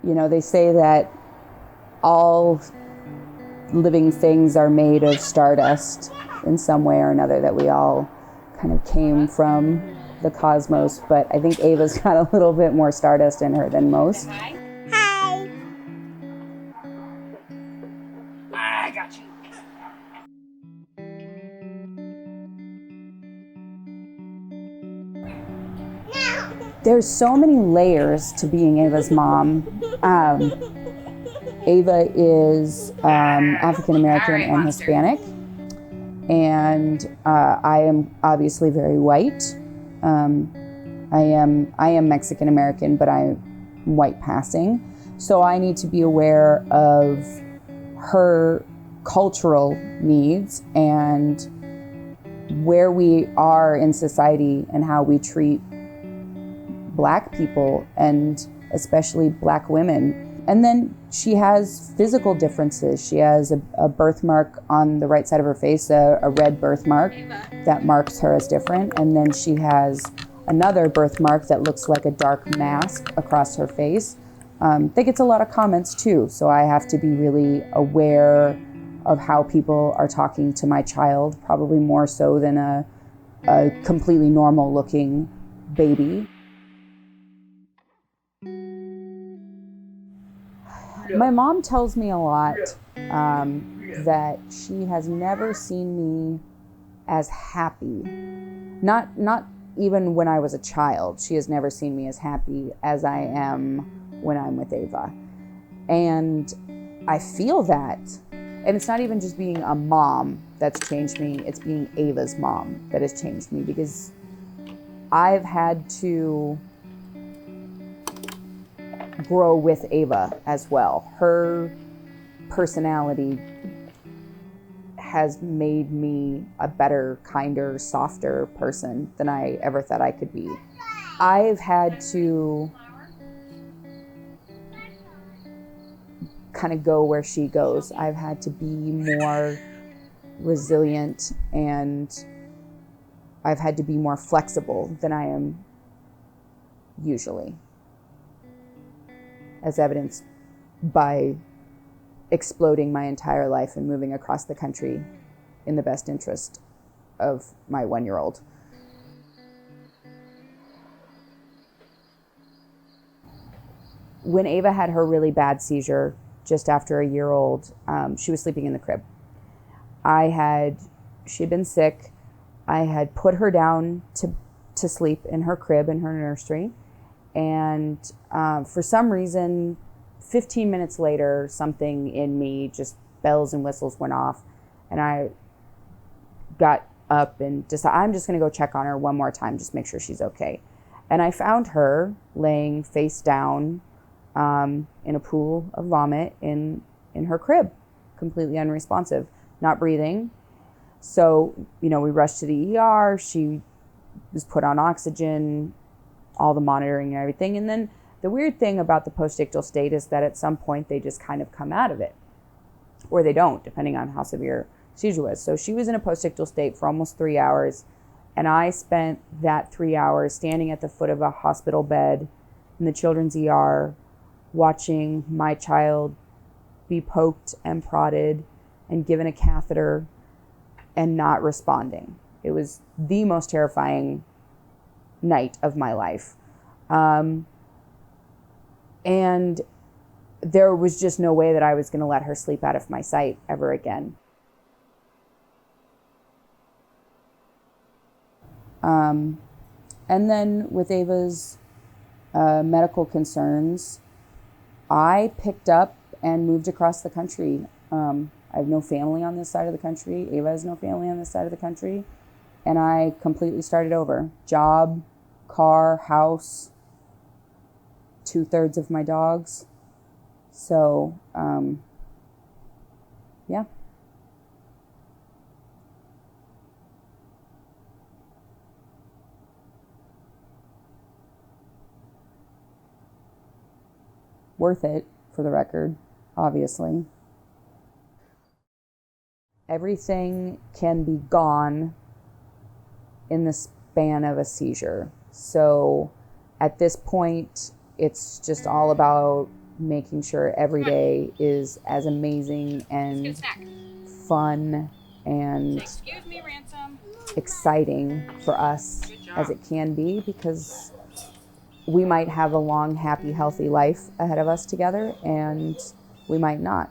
You know, they say that all living things are made of stardust in some way or another, that we all kind of came from the cosmos, but I think Ava's got a little bit more stardust in her than most. Hi. I got you. There's so many layers to being Ava's mom. Ava is African American and Hispanic, and I am obviously very white. I am Mexican American, but I'm white passing, so I need to be aware of her cultural needs and where we are in society and how we treat Black people, and especially Black women. And then she has physical differences. She has a birthmark on the right side of her face, a red birthmark that marks her as different. And then she has another birthmark that looks like a dark mask across her face. That gets a lot of comments too, so I have to be really aware of how people are talking to my child, probably more so than a completely normal looking baby. My mom tells me a lot that she has never seen me as happy. Not even when I was a child. She has never seen me as happy as I am when I'm with Ava. And I feel that. And it's not even just being a mom that's changed me, it's being Ava's mom that has changed me, because I've had to grow with Ava as well. Her personality has made me a better, kinder, softer person than I ever thought I could be. I've had to kind of go where she goes. I've had to be more resilient, and I've had to be more flexible than I am usually, as evidenced by exploding my entire life and moving across the country in the best interest of my 1-year-old. When Ava had her really bad seizure, just after a year old, she was sleeping in the crib. She had been sick. I had put her down to sleep in her crib in her nursery. And for some reason, 15 minutes later, something in me, just bells and whistles went off. And I got up and decided, I'm just going to go check on her one more time, just make sure she's okay. And I found her laying face down in a pool of vomit in her crib, completely unresponsive, not breathing. So, we rushed to the ER. She was put on oxygen, all the monitoring and everything. And then the weird thing about the postictal state is that at some point they just kind of come out of it, or they don't, depending on how severe seizure was. So she was in a postictal state for almost 3 hours. And I spent that 3 hours standing at the foot of a hospital bed in the children's ER, watching my child be poked and prodded and given a catheter and not responding. It was the most terrifying night of my life. And there was just no way that I was going to let her sleep out of my sight ever again. And then with Ava's medical concerns, I picked up and moved across the country. I have no family on this side of the country. Ava has no family on this side of the country. And I completely started over. Job, car, house, 2/3 of my dogs. So, yeah. Worth it, for the record, obviously. Everything can be gone in the span of a seizure. So at this point, it's just all about making sure every day is as amazing and fun and Excuse me, Ransom. exciting for us as it can be, because we might have a long, happy, healthy life ahead of us together, and we might not.